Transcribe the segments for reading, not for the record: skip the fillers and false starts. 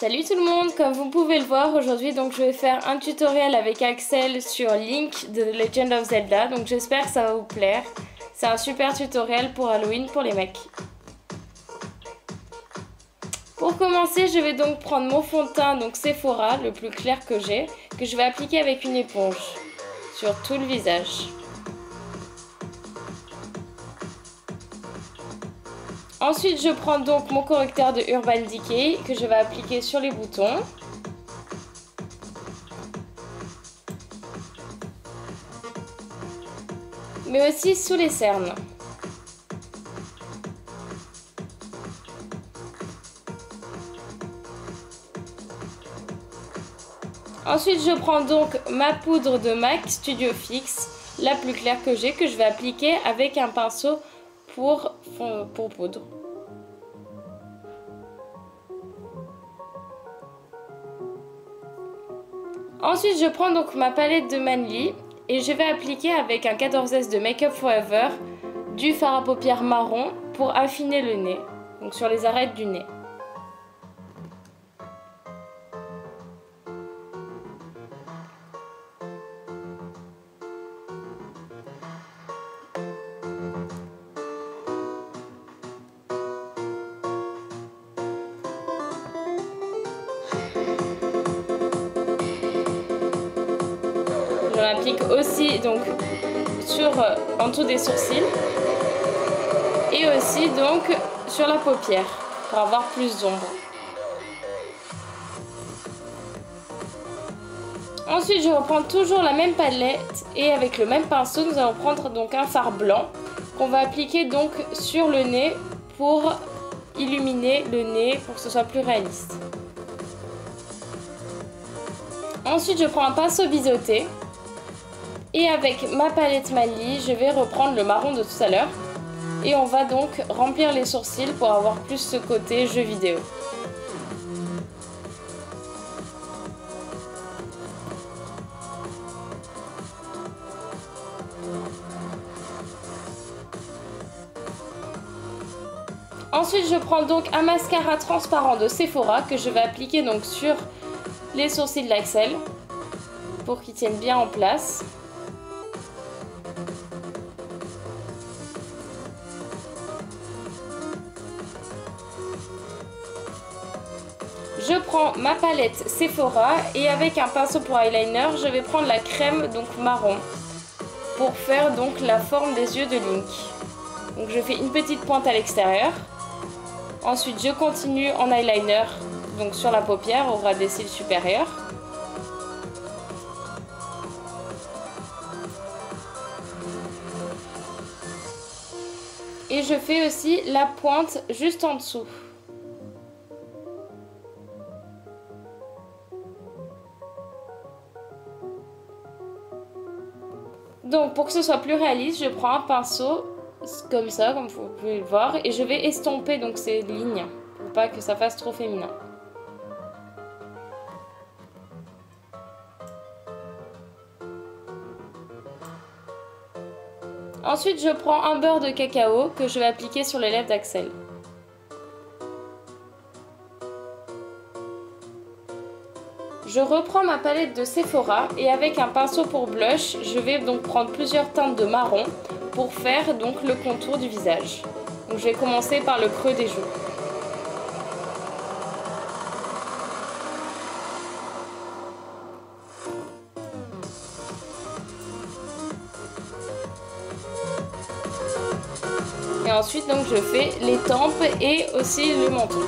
Salut tout le monde, comme vous pouvez le voir aujourd'hui donc je vais faire un tutoriel avec Axel sur Link de The Legend of Zelda, donc j'espère que ça va vous plaire. C'est un super tutoriel pour Halloween pour les mecs. Pour commencer, je vais donc prendre mon fond de teint, donc Sephora, le plus clair que j'ai, que je vais appliquer avec une éponge sur tout le visage. Ensuite, je prends donc mon correcteur de Urban Decay que je vais appliquer sur les boutons. Mais aussi sous les cernes. Ensuite, je prends donc ma poudre de MAC Studio Fix, la plus claire que j'ai, que je vais appliquer avec un pinceau pour poudre. Ensuite, je prends donc ma palette de Manly et je vais appliquer avec un 14S de Make Up Forever du fard à paupières marron pour affiner le nez, donc sur les arêtes du nez. Je l'applique aussi donc en dessous des sourcils et aussi donc sur la paupière pour avoir plus d'ombre. Ensuite, je reprends toujours la même palette et avec le même pinceau, nous allons prendre donc un fard blanc qu'on va appliquer donc sur le nez pour illuminer le nez pour que ce soit plus réaliste. Ensuite, je prends un pinceau biseauté. Et avec ma palette Manly, je vais reprendre le marron de tout à l'heure. Et on va donc remplir les sourcils pour avoir plus ce côté jeu vidéo. Ensuite, je prends donc un mascara transparent de Sephora que je vais appliquer donc sur les sourcils d'Axel pour qu'ils tiennent bien en place. Je prends ma palette Sephora et avec un pinceau pour eyeliner, je vais prendre la crème donc marron pour faire donc la forme des yeux de Link. Donc je fais une petite pointe à l'extérieur. Ensuite, je continue en eyeliner donc sur la paupière au ras des cils supérieurs. Et je fais aussi la pointe juste en dessous. Donc pour que ce soit plus réaliste, je prends un pinceau comme ça, comme vous pouvez le voir, et je vais estomper donc ces lignes pour pas que ça fasse trop féminin. Ensuite, je prends un beurre de cacao que je vais appliquer sur les lèvres d'Axel. Je reprends ma palette de Sephora et avec un pinceau pour blush, je vais donc prendre plusieurs teintes de marron pour faire donc le contour du visage. Donc je vais commencer par le creux des joues. Et ensuite donc je fais les tempes et aussi le menton.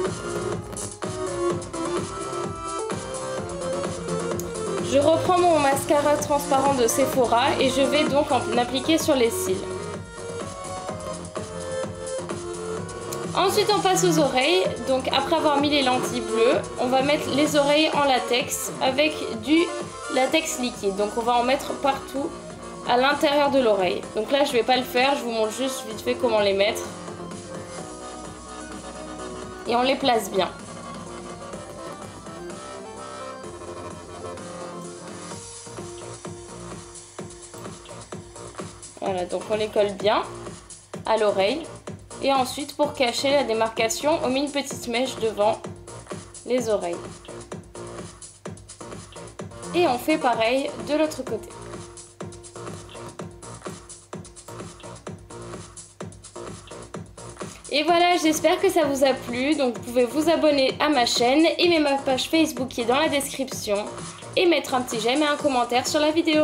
Je reprends mon mascara transparent de Sephora et je vais donc en appliquer sur les cils. Ensuite on passe aux oreilles, donc après avoir mis les lentilles bleues, on va mettre les oreilles en latex avec du latex liquide. Donc on va en mettre partout à l'intérieur de l'oreille. Donc là je vais pas le faire, je vous montre juste vite fait comment les mettre. Et on les place bien. Voilà, donc on les colle bien à l'oreille. Et ensuite, pour cacher la démarcation, on met une petite mèche devant les oreilles. Et on fait pareil de l'autre côté. Et voilà, j'espère que ça vous a plu. Donc vous pouvez vous abonner à ma chaîne, aimer ma page Facebook qui est dans la description et mettre un petit j'aime et un commentaire sur la vidéo.